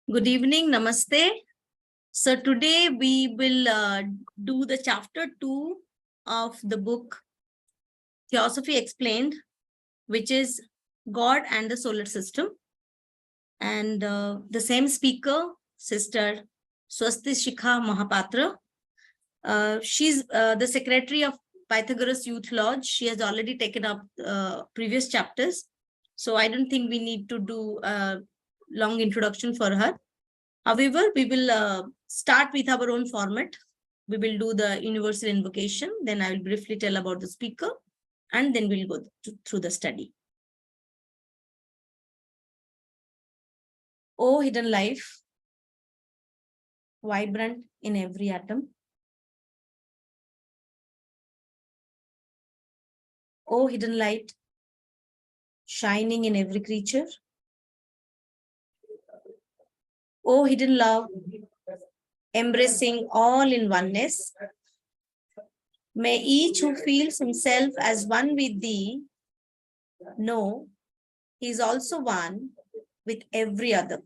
Good evening, namaste. So today we will do the chapter 2 of the book Theosophy Explained, which is God and the Solar System. And the same speaker, Sister Swasti Shikha Mahapatra. She's the secretary of Pythagoras Youth Lodge. She has already taken up previous chapters. So I don't think we need to do a long introduction for her. However, we will start with our own format. We will do the universal invocation. Then I will briefly tell about the speaker, and then we'll go through the study. O hidden life, vibrant in every atom. O hidden light, shining in every creature. O hidden love, embracing all in oneness. May each who feels himself as one with thee know he is also one with every other.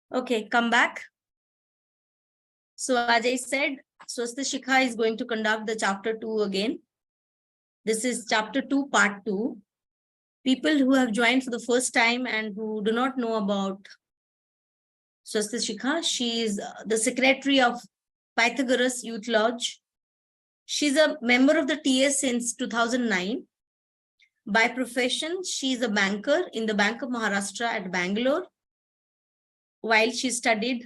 Okay, come back. So as I said, Swasti Shikha is going to conduct the chapter 2 again. This is chapter 2, part 2. People who have joined for the first time and who do not know about Swasti Shikha, she is the secretary of Pythagoras Youth Lodge. She's a member of the TS since 2009. By profession, she is a banker in the Bank of Maharashtra at Bangalore. While she studied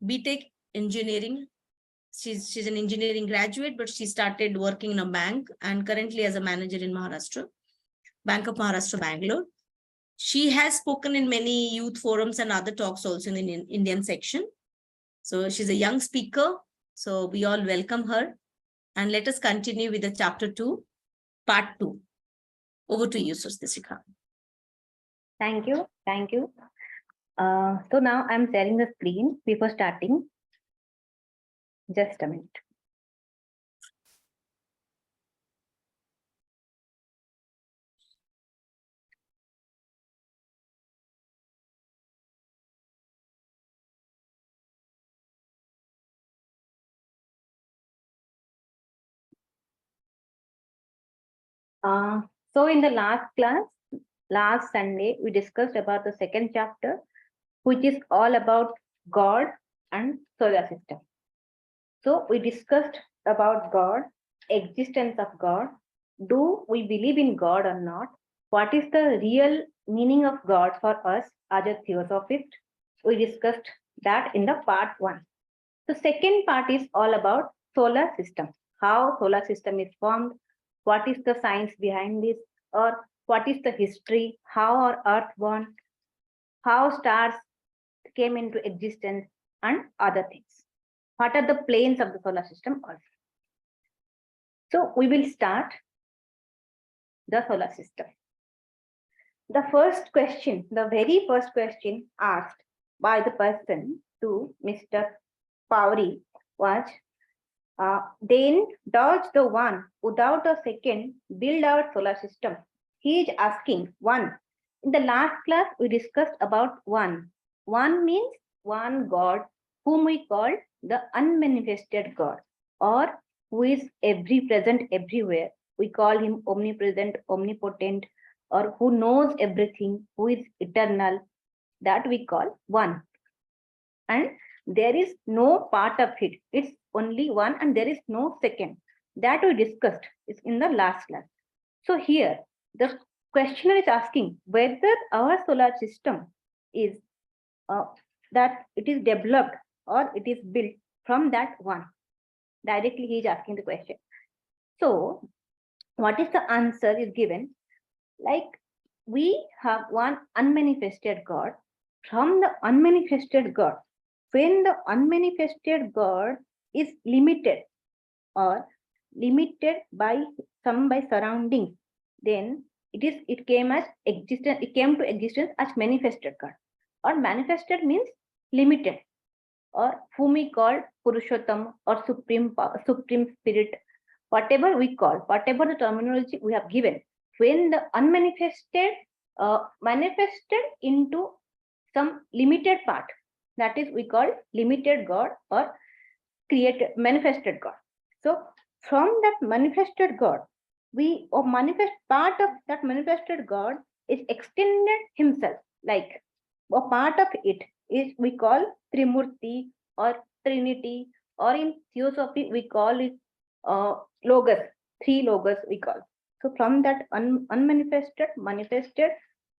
BTech engineering, she's an engineering graduate, but she started working in a bank and currently as a manager in Maharashtra, Bank of Maharashtra, Bangalore. She has spoken in many youth forums and other talks also in the Indian section. So she's a young speaker. So we all welcome her. And let us continue with the chapter 2, part 2. Over to you, Swasti Shikha. Thank you. Thank you. So now I'm sharing the screen before starting. Just a minute. So in the last class, last Sunday, we discussed about the second chapter, which is all about God and solar system. So we discussed about God, existence of God. Do we believe in God or not? What is the real meaning of God for us as a theosophist? We discussed that in the part 1. The second part is all about solar system. How solar system is formed, what is the science behind this, or what is the history, how our earth born, how stars came into existence, and other things. What are the planes of the solar system also? So we will start the solar system. The first question, the very first question asked by the person to Mr. Pauri was, then does the one without a second build our solar system? He is asking one. In the last class, we discussed about one. One means one God, whom we call the unmanifested God, or who is present everywhere. We call him omnipresent, omnipotent, or who knows everything, who is eternal. That we call one. And there is no part of it. It's only one and there is no second. That we discussed is in the last class. So here, the questioner is asking whether our solar system is that it is developed or it is built from that one. Directly he is asking the question. So what is the answer is given? Like we have one unmanifested God. From the unmanifested God, when the unmanifested God is limited, or limited by some by surroundings, then it came as existence. It came to existence as manifested God. Or manifested means limited, or whom we call Purushottam or Supreme Spirit, whatever we call, whatever the terminology we have given. When the unmanifested manifested into some limited part, that is we call limited God or created manifested God. So from that manifested God, we or manifest part of that manifested God is extended himself, like a part of it is we call Trimurti or Trinity, or in Theosophy we call it Logos, three Logos we call. So from that unmanifested, manifested,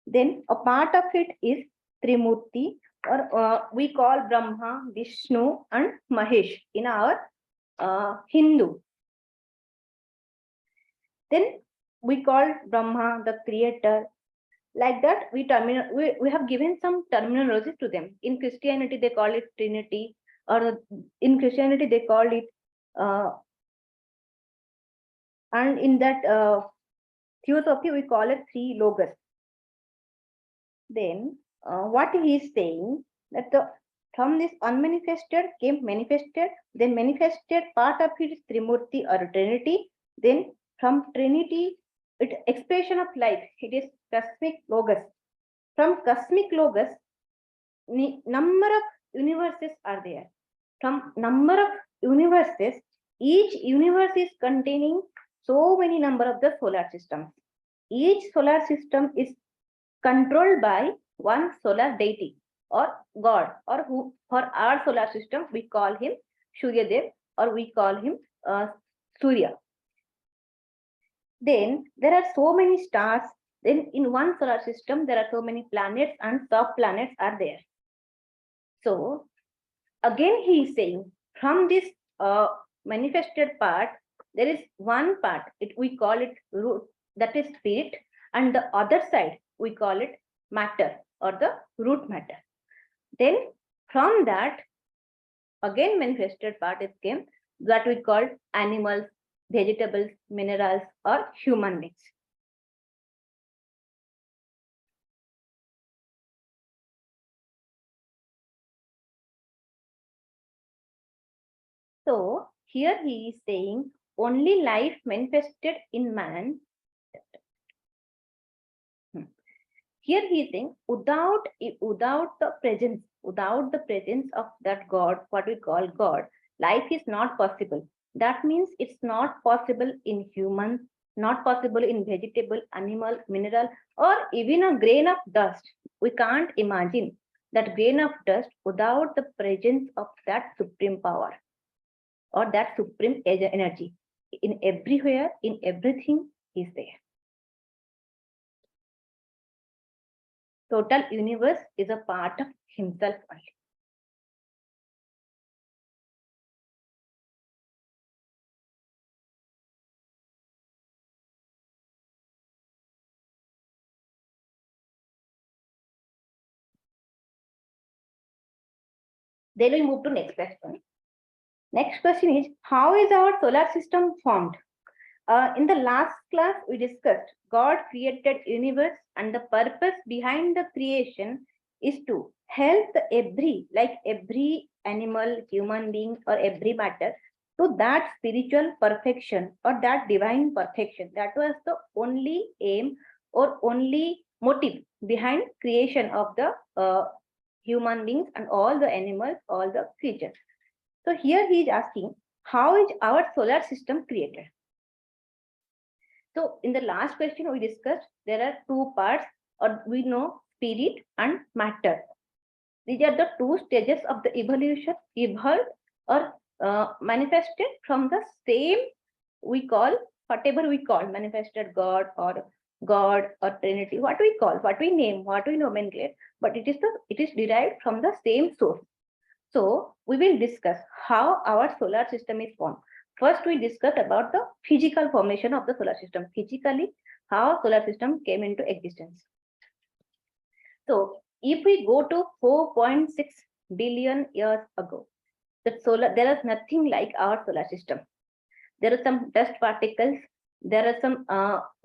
then a part of it is Trimurti, or we call Brahma, Vishnu and Mahesh in our Hindu. Then we call Brahma the creator. Like that, we have given some terminology to them. In Christianity, they call it Trinity, or in Christianity, they call it, and in that Theosophy, we call it three Logos. Then what he is saying, that from this unmanifested came manifested, then manifested part of it is Trimurti or Trinity, then from Trinity, expression of life, it is cosmic Logos. From cosmic Logos, number of universes are there. From number of universes, each universe is containing so many number of the solar systems. Each solar system is controlled by one solar deity or God, or who for our solar system we call him Surya Dev, or we call him Surya. Then there are so many stars. Then in one solar system there are so many planets and sub-planets are there. So again he is saying, from this manifested part, there is one part, we call it root, that is spirit, and the other side we call it matter or the root matter. Then from that again manifested part it came, that we call animals, vegetables, minerals or human beings. So here he is saying only life manifested in man. Here he is saying without the presence of that God, what we call God, life is not possible. That means it's not possible in humans, not possible in vegetable, animal, mineral, or even a grain of dust. We can't imagine that grain of dust without the presence of that supreme power or that supreme energy. In everywhere, in everything is there. Total universe is a part of himself only. Then we move to next question. Next question is, how is our solar system formed? In the last class, we discussed God created universe, and the purpose behind the creation is to help every animal, human being, or every matter to that spiritual perfection or that divine perfection. That was the only aim or only motive behind creation of the human beings and all the animals, all the creatures. So here he is asking, how is our solar system created? So in the last question we discussed, there are two parts, or we know spirit and matter. These are the two stages of the evolution, evolved or manifested from the same, we call, whatever we call, manifested God or Trinity, what we call, what we name, what we nomenclate, but it is derived from the same source. So we will discuss how our solar system is formed. First, we discuss about the physical formation of the solar system. Physically, how solar system came into existence. So if we go to 4.6 billion years ago, there is nothing like our solar system. there are some dust particles, there are some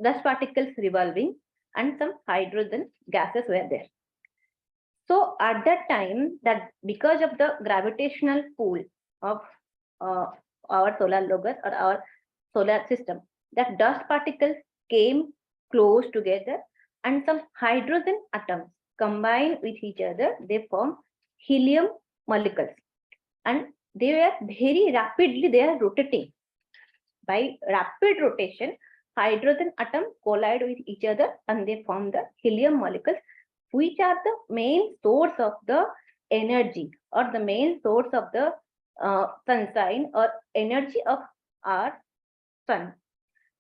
dust particles revolving, and some hydrogen gases were there. So at that time, that because of the gravitational pull of our solar locus or our solar system, that dust particles came close together, and some hydrogen atoms combine with each other, they form helium molecules, and they were very rapidly, they are rotating. By rapid rotation, hydrogen atoms collide with each other and they form the helium molecules, which are the main source of the energy or the main source of the sunshine or energy of our sun.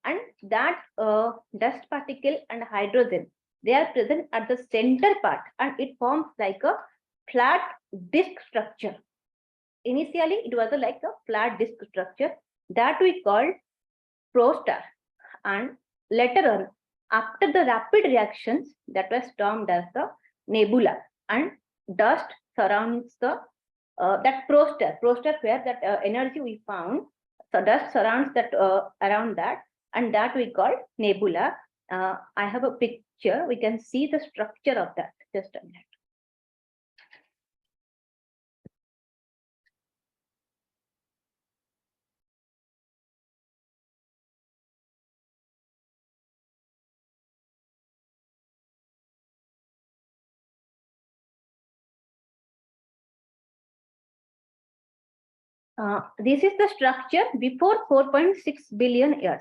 And that dust particle and hydrogen, they are present at the center part, and it forms like a flat disk structure. Initially, it was like a flat disk structure that we called prostar, and later on, after the rapid reactions, that was termed as the nebula, and dust surrounds the that prostar where that energy we found. So dust surrounds that around that, and that we call nebula. I have a picture. We can see the structure of that. Just a minute. This is the structure before 4.6 billion years,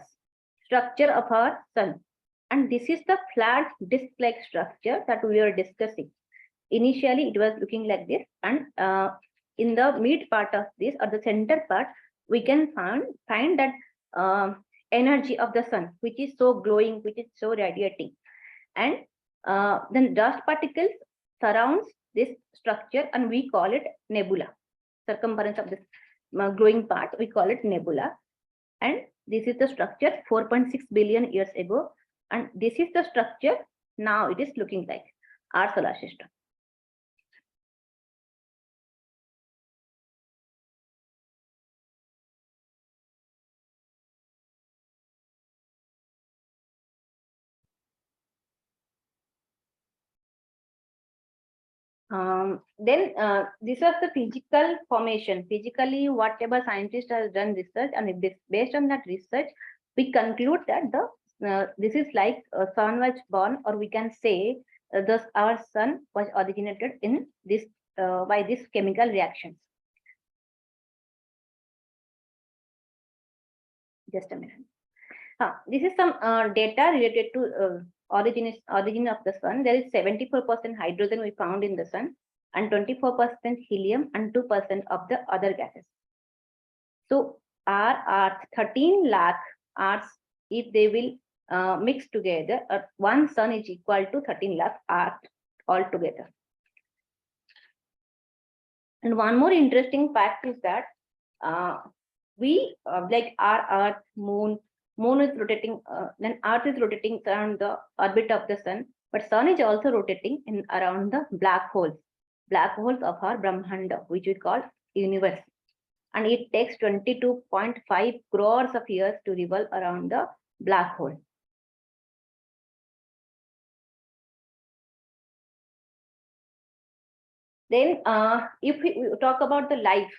structure of our sun. And this is the flat disc-like structure that we are discussing. Initially, it was looking like this, and in the mid part of this or the center part, we can find that energy of the sun, which is so glowing, which is so radiating. And then dust particles surrounds this structure, and we call it nebula. Circumference of this glowing part, we call it nebula. And this is the structure 4.6 billion years ago, and this is the structure now it is looking like our solar system. Then this was the physical formation. Physically, whatever scientist has done research, and based on that research, we conclude that the this is like a sun was born, or we can say thus our sun was originated in this by this chemical reactions. Just a minute. This is some data related to origin of the sun. There is 74% hydrogen we found in the sun, and 24% helium, and 2% of the other gases. So our Earth, 13 lakh Earths, if they will mix together, one sun is equal to 13 lakh Earth altogether. And one more interesting fact is that we like our Earth, Moon is rotating, then Earth is rotating around the orbit of the sun, but sun is also rotating in around the black holes of our Brahmanda, which we call universe. And it takes 22.5 crores of years to revolve around the black hole. Then if we talk about the life,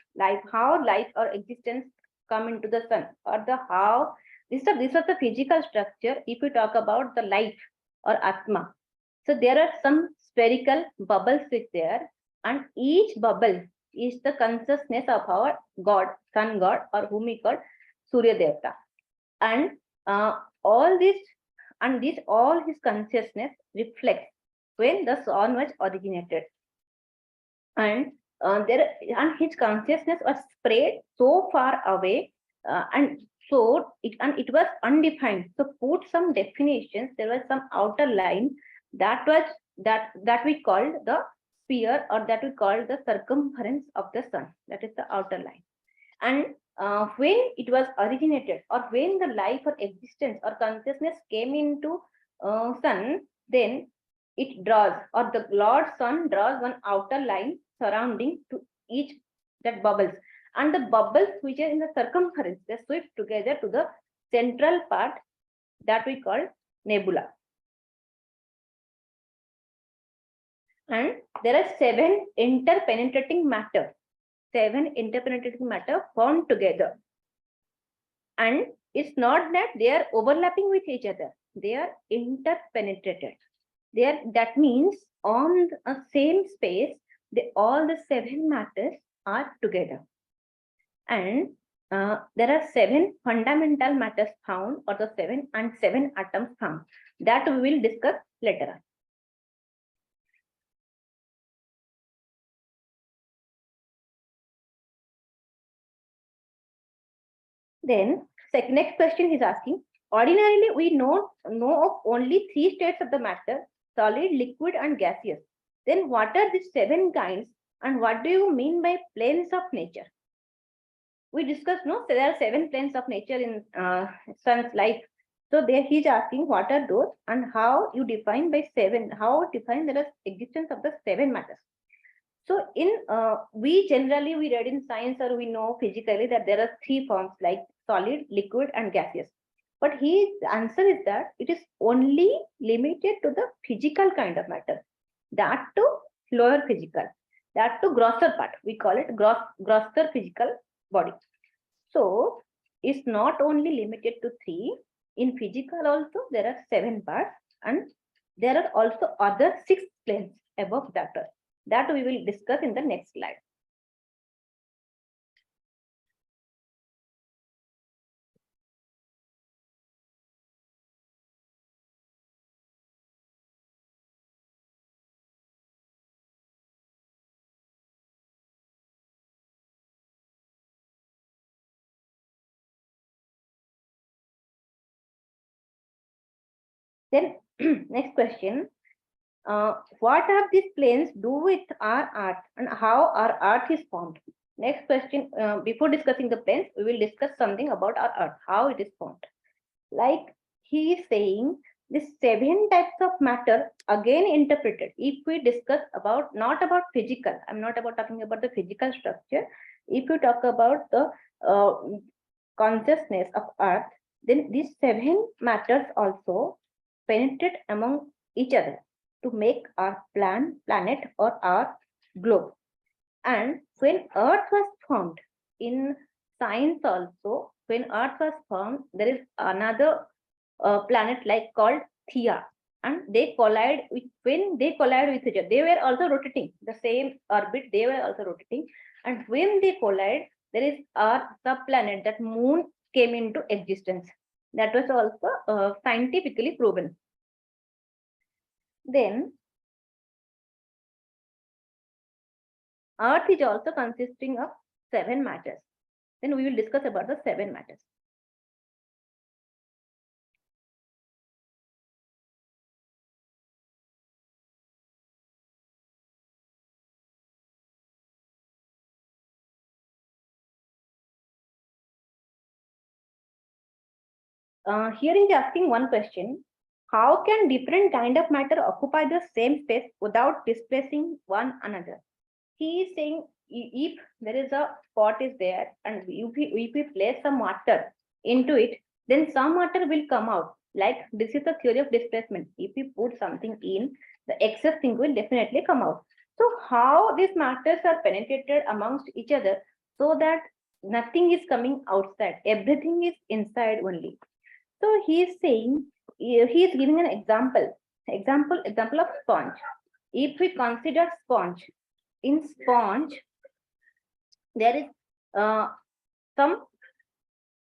how life or existence come into the sun, or the how, this is the physical structure. If we talk about the life or atma, so there are some spherical bubbles with there, and each bubble is the consciousness of our God, sun God, or whom we call Surya Devata. And all this, and this all his consciousness reflects when the sun was originated. And his consciousness was spread so far away, and it was undefined. So put some definitions. There was some outer line that we called the sphere, or that we called the circumference of the sun. That is the outer line. And when it was originated, or when the life or existence or consciousness came into sun, then it draws, or the Lord Sun draws one outer line surrounding to each that bubbles, and the bubbles which are in the circumference, they sweep together to the central part that we call nebula. And there are 7 interpenetrating matter, 7 interpenetrating matter formed together. And it's not that they are overlapping with each other, they are interpenetrated. That means on a same space, all the 7 matters are together. And there are 7 fundamental matters found, or the 7 atoms found, that we will discuss later on. Then next question is asking, ordinarily we know of only 3 states of the matter: solid, liquid, and gaseous. Then what are these 7 kinds, and what do you mean by planes of nature? We discussed, no, there are 7 planes of nature in sun's life. So there he's asking what are those, and how you define by 7, how define the existence of the 7 matters. So in we read in science, or we know physically, that there are 3 forms like solid, liquid, and gaseous. But his answer is that it is only limited to the physical kind of matter, that to lower physical, that to grosser part. We call it grosser physical body. So it's not only limited to 3. In physical also there are 7 parts, and there are also other 6 planes above that we will discuss in the next slide. Then next question, what have these planes do with our art, and how our art is formed? Next question, before discussing the planes, we will discuss something about our art, how it is formed. Like he is saying, the 7 types of matter again interpreted. If we discuss about, not about physical, I'm not about talking about the physical structure. If you talk about the consciousness of earth, then these 7 matters also penetrate among each other to make our planet or our globe. And when earth was formed, in science also, when earth was formed, there is another planet like called Thea, and they collide with, when they collide with each other, they were also rotating the same orbit, they were also rotating, and when they collide, there is a subplanet, that moon came into existence. That was also scientifically proven. Then earth is also consisting of 7 matters. Then we will discuss about the 7 matters. Here he is asking one question: how can different kind of matter occupy the same space without displacing one another? He is saying, if there is a pot is there, and if we place some water into it, then some water will come out. Like, this is the theory of displacement. If we put something in, the excess thing will definitely come out. So how these matters are penetrated amongst each other, so that nothing is coming outside, everything is inside only. So he is saying, he is giving an example of sponge. If we consider sponge, in sponge there is some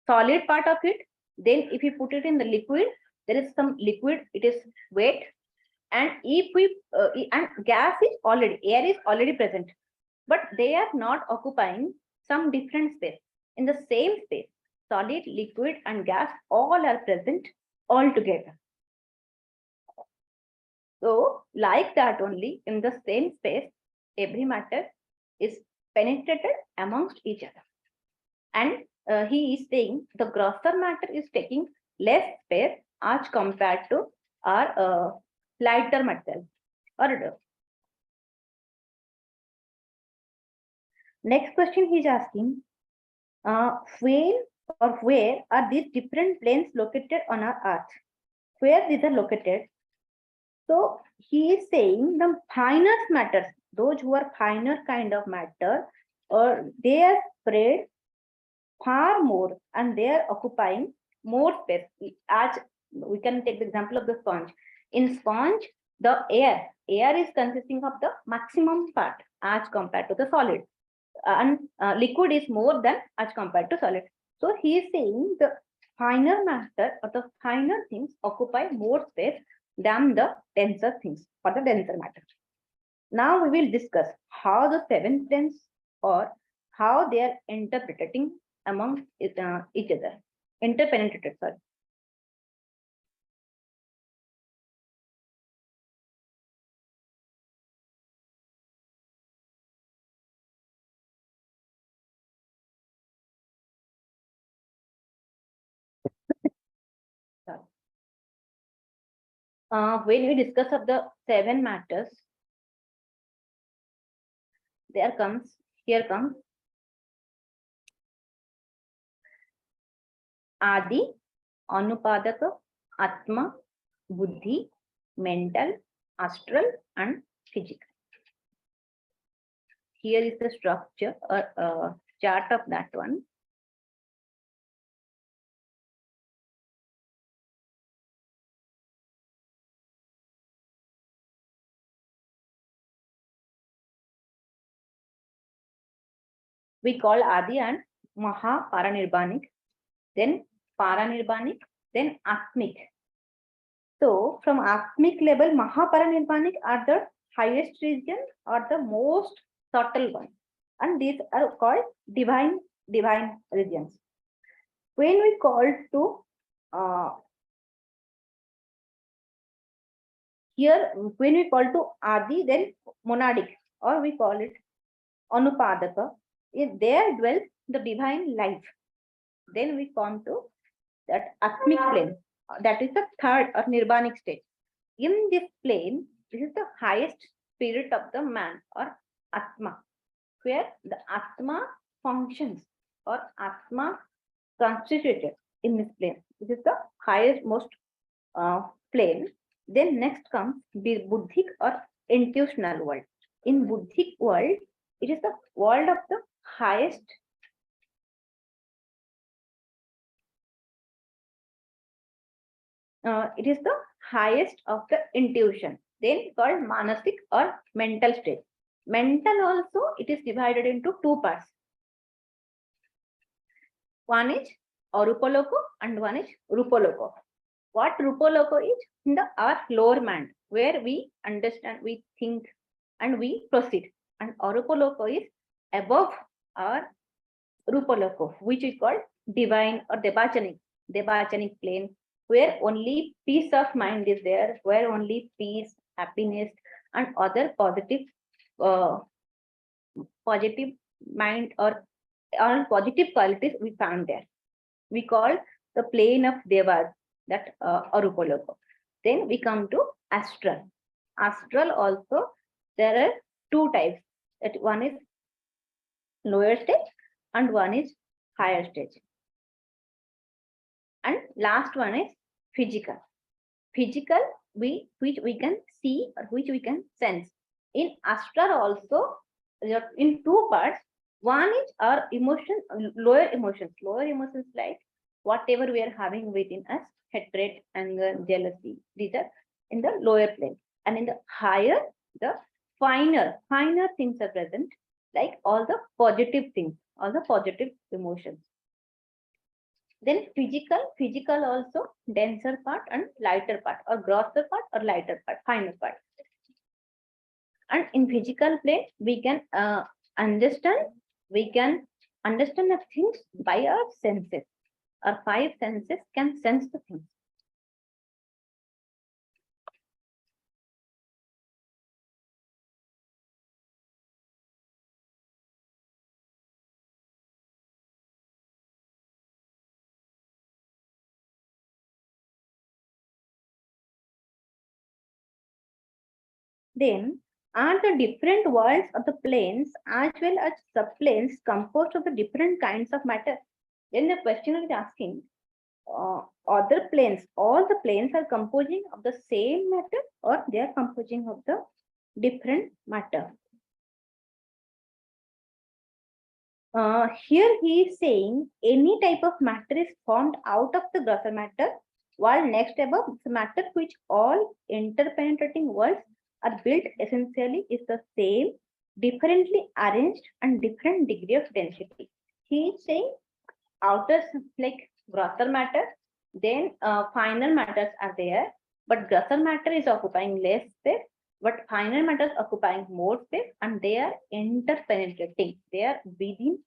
solid part of it. Then if you put it in the liquid, there is some liquid, it is wet. And if we and gas is already, air is already present, but they are not occupying some different space. In the same space, solid, liquid, and gas all are present all together. So like that only, in the same space, every matter is penetrated amongst each other. And he is saying the grosser matter is taking less space as compared to our lighter matter. Next question he is asking, when or where are these different planes located on our earth? Where these are located? So he is saying the finer matters, those who are finer kind of matter, or they are spread far more and they are occupying more space. As we can take the example of the sponge. In sponge, the air is consisting of the maximum part as compared to the solid, and liquid is more than as compared to solid. So he is saying the finer matter or the finer things occupy more space than the denser things or the denser matter. Now we will discuss how the seven planes or how they are interpreting among each other, interpenetrated. Sorry. Sorry. When we discuss of the seven matters, here comes Adi, Anupadaka, Atma, Buddhi, mental, astral, and physical. Here is the structure or chart of that one. We call Adi and Maha Paranirvanic, then Paranirvanic, then Atmic. So from Atmic level, Maha Paranirvanic are the highest region or the most subtle one. And these are called divine regions. When we call to here, when we call to Adi, then monadic, or we call it Anupadaka, there dwells the divine life. Then we come to that Atmic plane, that is the third or Nirvanic state. In this plane, this is the highest spirit of the man or Atma, where the Atma functions or Atma constituted in this plane. This is the highest, most plane. Then next comes the Buddhic or intuitional world. In Buddhic world, it is the world of the highest it is the highest of the intuition, then called manasic or mental state. Mental also, it is divided into two parts. One is Arupaloko and one is Rupaloko. What Rupaloko is? In the our lower mind, where we understand, we think, and we proceed. And Arupaloko is above our Rupaloko, which is called divine or Debachanic plane, where only peace of mind is there, where only peace, happiness, and other uh, positive mind or positive qualities we found there. We call the plane of Devas, that Arupaloko. Then we come to astral. Astral also, there are two types. That one is lower stage and one is higher stage. And last one is physical. Physical, which we can see or which we can sense. In astral also, in two parts. One is our emotion, lower emotions. Lower emotions like whatever we are having within us, hatred, anger, jealousy. These are in the lower plane. And in the higher, the finer things are present, like all the positive things, all the positive emotions. Then physical also denser part and lighter part, or grosser part or lighter part, finer part. And in physical plane, we can understand the things by our senses. Our five senses can sense the things. Then are the different worlds of the planes as well as subplanes composed of the different kinds of matter. Then the questioner is asking, other planes, all the planes are composing of the same matter or they are composing of the different matter. Here he is saying any type of matter is formed out of the grosser matter, while next above the matter which all interpenetrating worlds are built essentially is the same, differently arranged and different degree of density. He is saying outer like grosser matter, then finer matters are there, but grosser matter is occupying less space, but finer matters occupying more space, and they are interpenetrating. They are within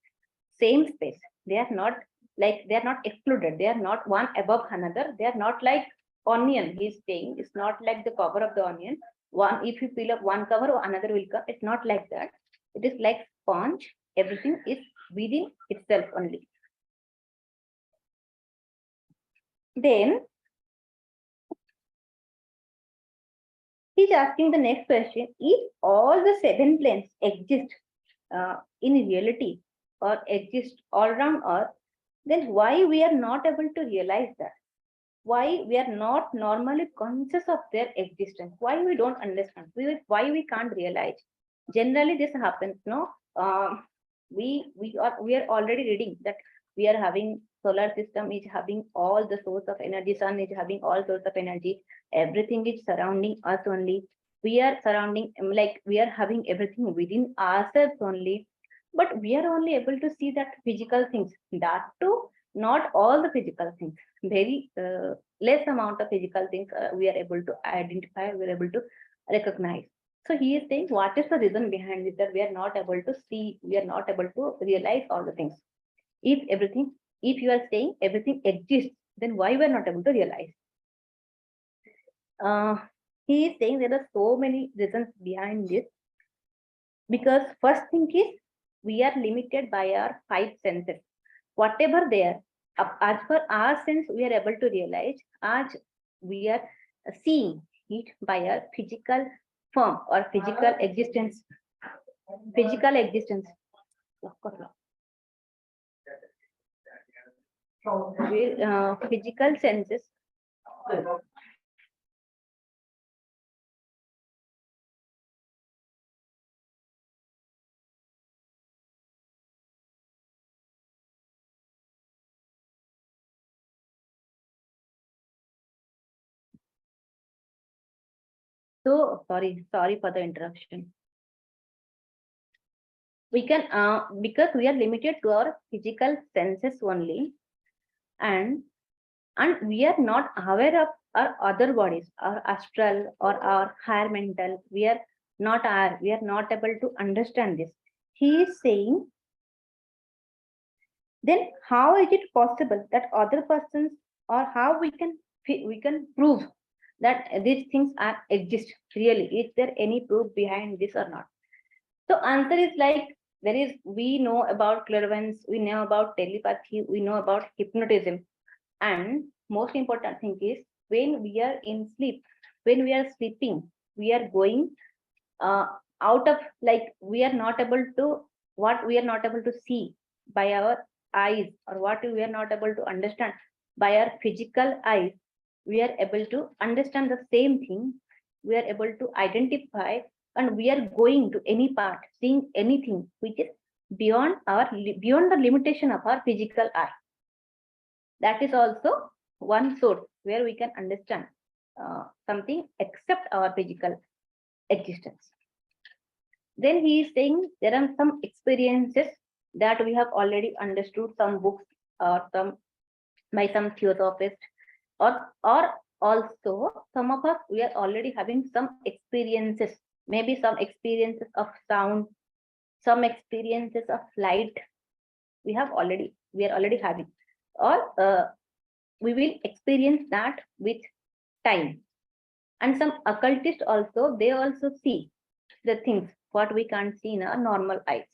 same space. They are not they are not excluded. They are not one above another. They are not like onion. He's saying it's not like the cover of the onion. One, if you peel up one cover, another will come. It's not like that. It is like sponge. Everything is within itself only. Then he's asking the next question: if all the 7 planes exist in reality or exist all around Earth, then why we are not able to realize that? Why we are not normally conscious of their existence? Why we don't understand? Why we can't realize? Generally, this happens. No, we are already reading that we are having solar system is having all the source of energy. Sun is having all source of energy. Everything is surrounding us only. We are surrounding we are having everything within ourselves only. But we are only able to see that physical things. That too, not all the physical things. Very less amount of physical things we are able to identify. We are able to recognize. So he is saying, what is the reason behind it that we are not able to see, we are not able to realize all the things? If you are saying everything exists, then why we are not able to realize? He is saying there are so many reasons behind this. Because first thing is, we are limited by our 5 senses. Whatever there, as per our sense, we are able to realize as we are seeing it by our physical form or physical existence. Physical existence. Physical senses. So sorry for the interruption. We can because we are limited to our physical senses only, and we are not aware of our other bodies, our astral or our higher mental. We are not able to understand this. He is saying, then how is it possible that other persons, or how we can prove that these things are exist really? Is there any proof behind this or not? So answer is like, there is, we know about clairvoyance, we know about telepathy, we know about hypnotism. And most important thing is, when we are in sleep, when we are sleeping, we are going out of we are not able to, what we are not able to see by our eyes, or what we are not able to understand by our physical eyes, we are able to understand the same thing. We are able to identify, and we are going to any part, seeing anything which is beyond the limitation of our physical eye. That is also one source where we can understand something except our physical existence. Then he is saying there are some experiences that we have already understood, some books or some by some theosophists, or also some of us, we are already having some experiences, maybe some experiences of sound, some experiences of light. We are already having, or we will experience that with time. And some occultists also, they also see the things what we can't see in our normal eyes.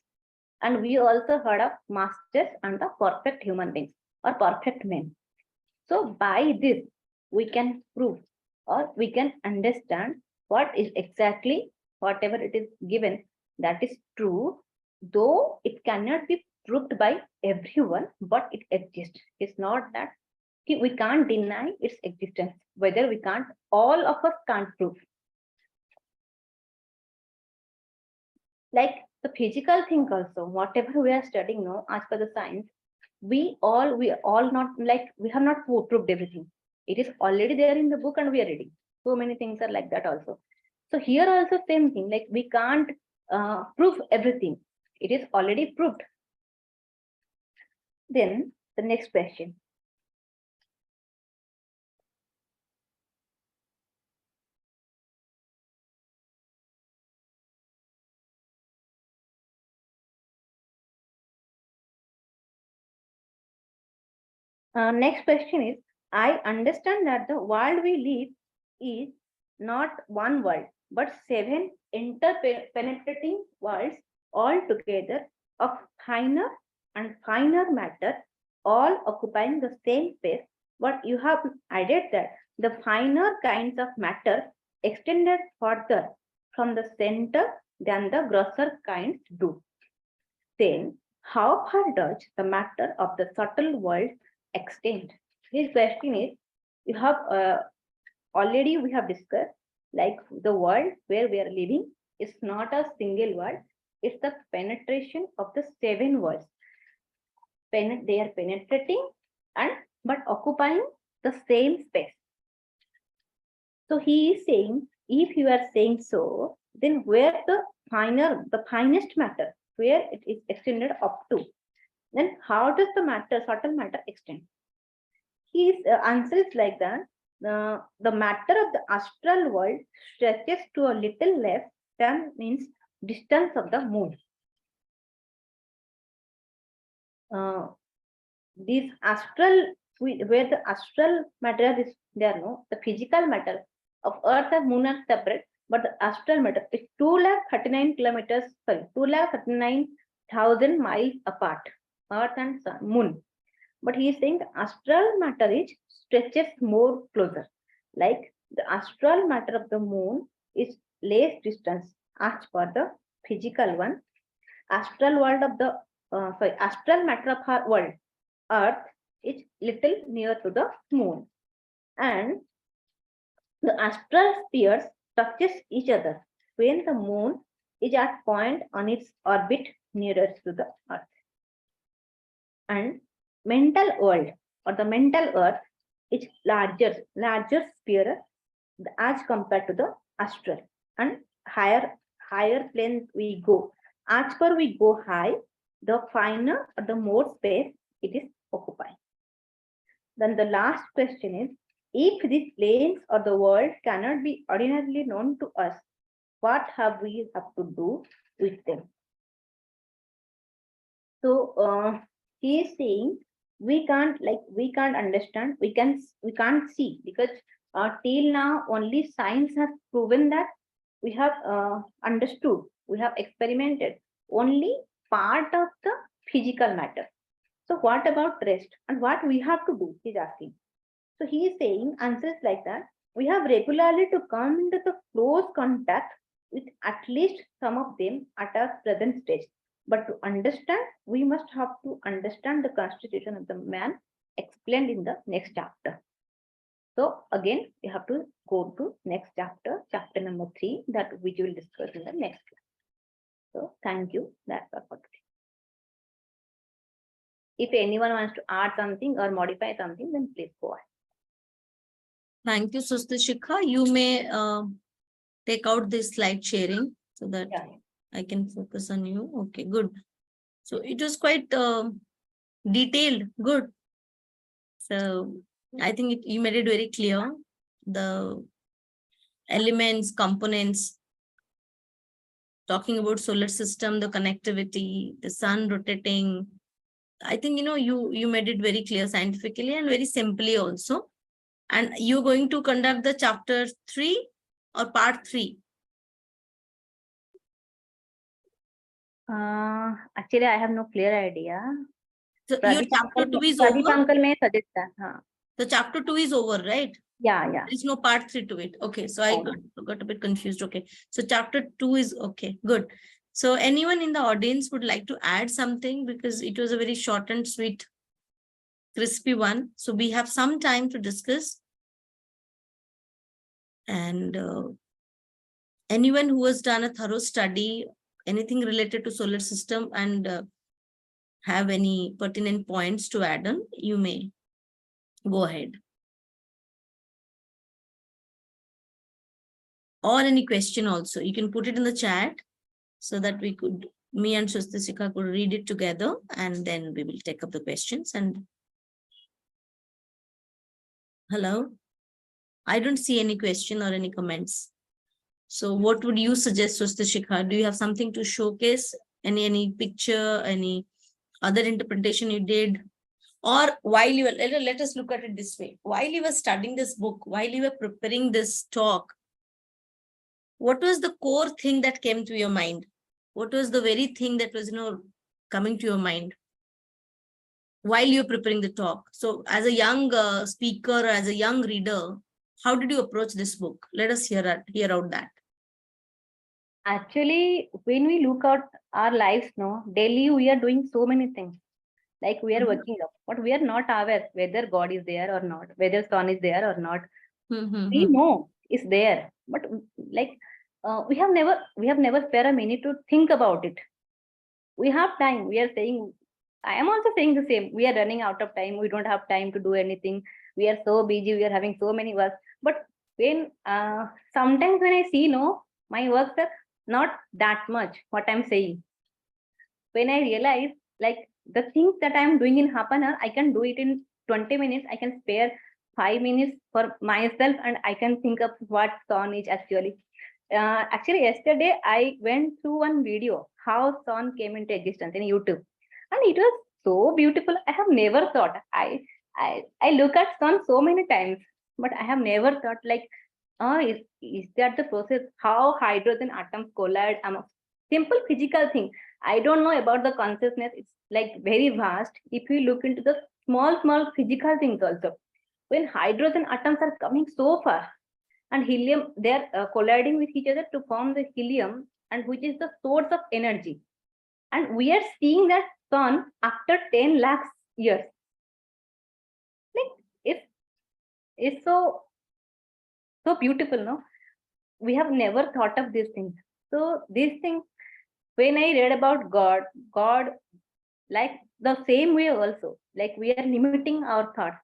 And we also heard of masters and the perfect human beings or perfect men. So by this, we can prove, or we can understand what is exactly whatever it is given, that is true, though it cannot be proved by everyone, but it exists. It's not that we can't deny its existence, whether we can't, all of us can't prove. Like the physical thing also, whatever we are studying now, as per the science, we all not, like, we have not proved everything. It is already there in the book and we are reading. So many things are like that also. So here also same thing, like we can't prove everything. It is already proved. Then the next question. Next question is, I understand that the world we live is not one world, but 7 interpenetrating worlds all together of finer and finer matter, all occupying the same space. But you have added that the finer kinds of matter extended further from the center than the grosser kinds do. Then, how far does the matter of the subtle world extend? His question is, you have already we have discussed, like the world where we are living is not a single world, it's the penetration of the 7 worlds. They are penetrating and but occupying the same space. So he is saying, if you are saying so, then where the finest matter, where it is extended up to, then how does the matter, subtle matter, extend? His answer is like that. The matter of the astral world stretches to a little less than means distance of the moon. This astral, where the astral matter is there, no, the physical matter of Earth and Moon are separate, but the astral matter is 239 kilometers, sorry, 239,000 miles apart, Earth and Sun, Moon. But he is saying the astral matter is stretches more closer. Like the astral matter of the moon is less distance as per the physical one. Astral world of the astral matter of our world, Earth, is little near to the moon, and the astral spheres touches each other when the moon is at point on its orbit nearest to the Earth. And mental world or the mental earth is larger sphere as compared to the astral, and higher planes we go. As per we go high, the finer or the more space it is occupying. Then the last question is, if these planes or the world cannot be ordinarily known to us, what have we have to do with them? So he is saying we can't understand, we can't see, because till now only science has proven that we have understood, we have experimented only part of the physical matter. So what about rest, and what we have to do, he's asking. So he is saying answers like that, we have regularly to come into the close contact with at least some of them at our present stage. But to understand, we must have to understand the constitution of the man explained in the next chapter. So again, we have to go to next chapter, chapter number 3, that which we will discuss in the next class. So thank you. That's all for today. If anyone wants to add something or modify something, then please go on. Thank you, Shikha. You may take out this slide sharing so that I can focus on you. Okay, good. So it was quite detailed. Good. So I think you made it very clear. The elements, components, talking about solar system, the connectivity, the sun rotating. I think, you made it very clear scientifically and very simply also. And you're going to conduct the chapter 3 or part 3? Actually, I have no clear idea. So your chapter 2 is over. Uncle may suggest that. The chapter 2 is over, right? Yeah. There's no part 3 to it. Okay, so I got a bit confused. Okay, so chapter 2 is okay, good. So anyone in the audience would like to add something, because it was a very short and sweet, crispy one. So we have some time to discuss. And anyone who has done a thorough study, anything related to solar system, and have any pertinent points to add on, you may go ahead. Or any question also, you can put it in the chat so that me and Swastika could read it together, and then we will take up the questions. And hello, I don't see any question or any comments. So what would you suggest, Swastika? Do you have something to showcase? Any picture, any other interpretation you did? Or while you were, let us look at it this way. While you were studying this book, while you were preparing this talk, what was the core thing that came to your mind? What was the very thing that was, coming to your mind while you're preparing the talk? So as a young speaker, or as a young reader, how did you approach this book? Let us hear out that. Actually, when we look at our lives, no, daily we are doing so many things. Like we are waking up, but we are not aware whether God is there or not, whether sun is there or not. We know it's there, but like we have never spare a minute to think about it. We have time. We are saying, I am also saying the same. We are running out of time. We don't have time to do anything. We are so busy. We are having so many works. But when sometimes when I see, no, my works are not that much. What I'm saying, when I realize, like the things that I'm doing in half an hour, I can do it in 20 minutes. I can spare 5 minutes for myself, and I can think of what sun is actually. Actually, yesterday I went through one video how sun came into existence in YouTube, and it was so beautiful. I have never thought. I look at sun so many times, but I have never thought like, oh, is that the process? How hydrogen atoms collide? Simple physical thing. I don't know about the consciousness. It's like very vast. If we look into the small physical things also, when hydrogen atoms are coming so far, and helium, they're colliding with each other to form the helium, and which is the source of energy. And we are seeing that sun after 10 lakhs years. Like it's so beautiful, no? We have never thought of these things. So these things, when I read about God, like the same way also, like we are limiting our thoughts.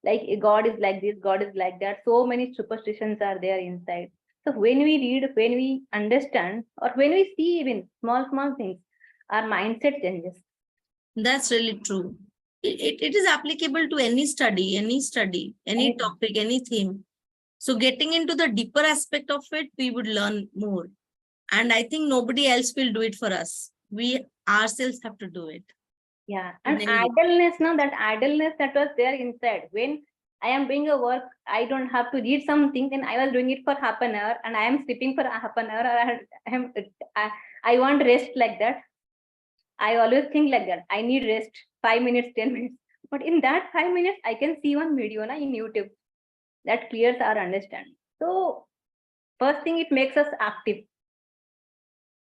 Like God is like this, God is like that. So many superstitions are there inside. So when we read, when we understand, or when we see even small things, our mindset changes. That's really true. It is applicable to any study, any topic, any theme. So getting into the deeper aspect of it, we would learn more. And I think nobody else will do it for us. We ourselves have to do it. Yeah. And idleness, no, that idleness that was there inside. When I am doing a work, I don't have to read something, then I was doing it for half an hour, and I am sleeping for half an hour. I want rest like that. I always think like that. I need rest, 5 minutes, 10 minutes. But in that 5 minutes, I can see one video in YouTube that clears our understanding. So first thing, it makes us active.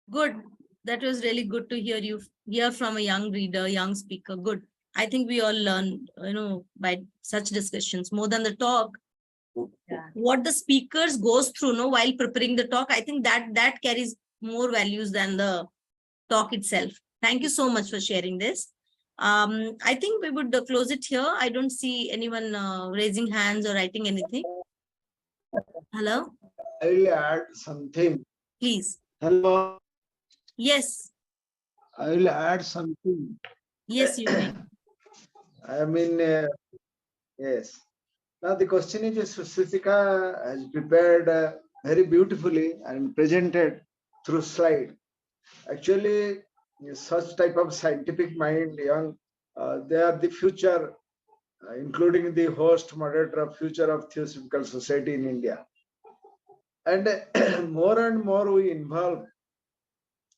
Good. That was really good to hear from a young reader, young speaker. Good. I think we all learn, by such discussions more than the talk. Yeah. What the speakers goes through, while preparing the talk, I think that carries more values than the talk itself. Thank you so much for sharing this. I think we would close it here. I don't see anyone raising hands or writing anything. Hello? I will add something. Please. Hello? Yes. I will add something. Yes, you may. I mean, yes. Now the question is, Susika has prepared very beautifully and presented through slide. Actually, such type of scientific mind, young, they are the future, including the host moderator of future of Theosophical Society in India. And more and more we involve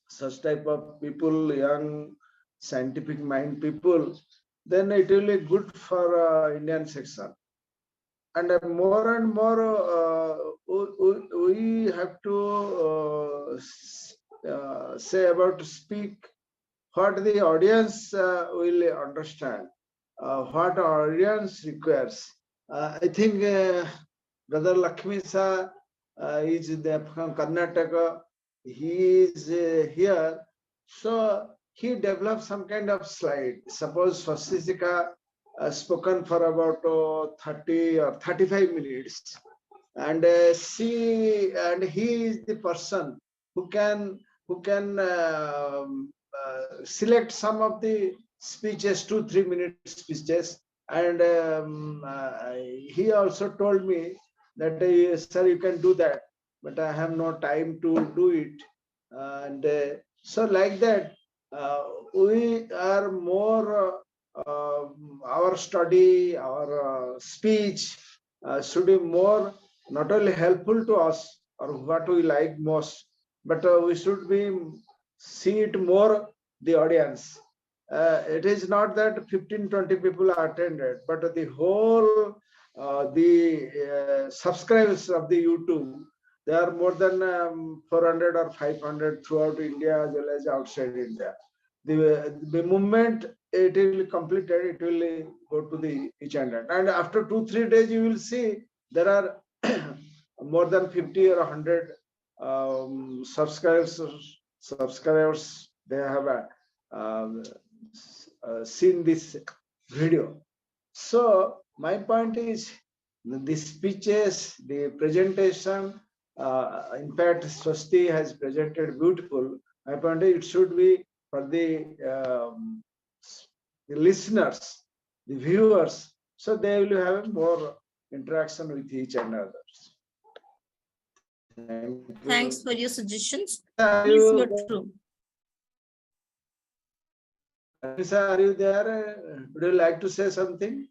such type of people, young scientific mind people, then it will be good for Indian section. more and more we have to say about speak what the audience will understand, what audience requires. I think Brother Lakshmi Sir is from Karnataka. He is here. So he developed some kind of slide. Suppose Swastika spoken for about 30 or 35 minutes. And he is the person who can select some of the speeches, 2-3 minute speeches. And he also told me that, sir, you can do that, but I have no time to do it. And so like that, we are more, our study, our speech should be more not only helpful to us or what we like most, but we should be see it more the audience. It is not that 15-20 people are attended, but the whole the subscribers of the YouTube, they are more than 400 or 500 throughout India as well as outside India. The moment it will completed, it will go to the each and after 2-3 days you will see there are more than 50 or 100 subscribers. They have seen this video. So my point is the speeches, the presentation, in fact, Swasti has presented beautiful. My point is it should be for the listeners, the viewers, so they will have more interaction with each and others. Thank you. Thanks for your suggestions. Are Please, you, you're true. Sir, are you there? Would you like to say something?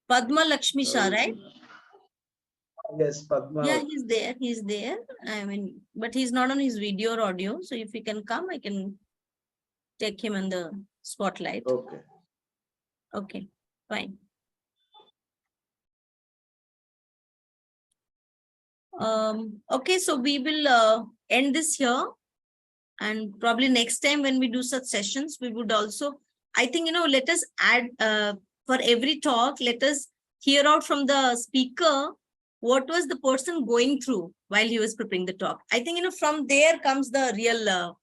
Padma Lakshmi Shah, right? Yes, Padma. Yeah, he's there. He's there. I mean, but he's not on his video or audio. So if he can come, I can take him in the spotlight. Okay. Okay, fine. Okay, so we will end this here. And probably next time when we do such sessions, we would also, I think, let us add for every talk, let us hear out from the speaker what was the person going through while he was preparing the talk. I think, from there comes the real,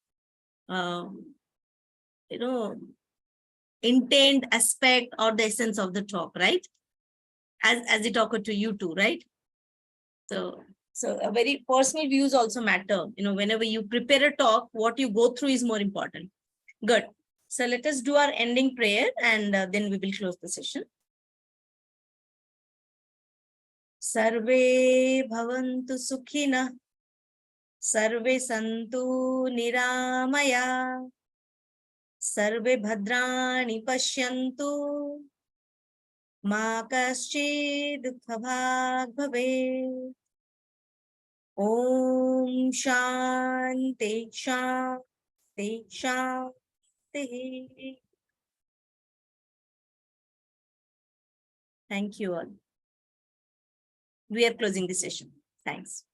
intent aspect or the essence of the talk, right? As the talker to you too, right? So a very personal views also matter. Whenever you prepare a talk, what you go through is more important. Good. So let us do our ending prayer and then we will close the session. Sarve bhavantu sukhina, sarve santu niramaya, sarve bhadrani pashyantu, ma kaschid dukhabhag bhave. Om Shanti Shanti Shanti. Thank you all. We are closing the session. Thanks.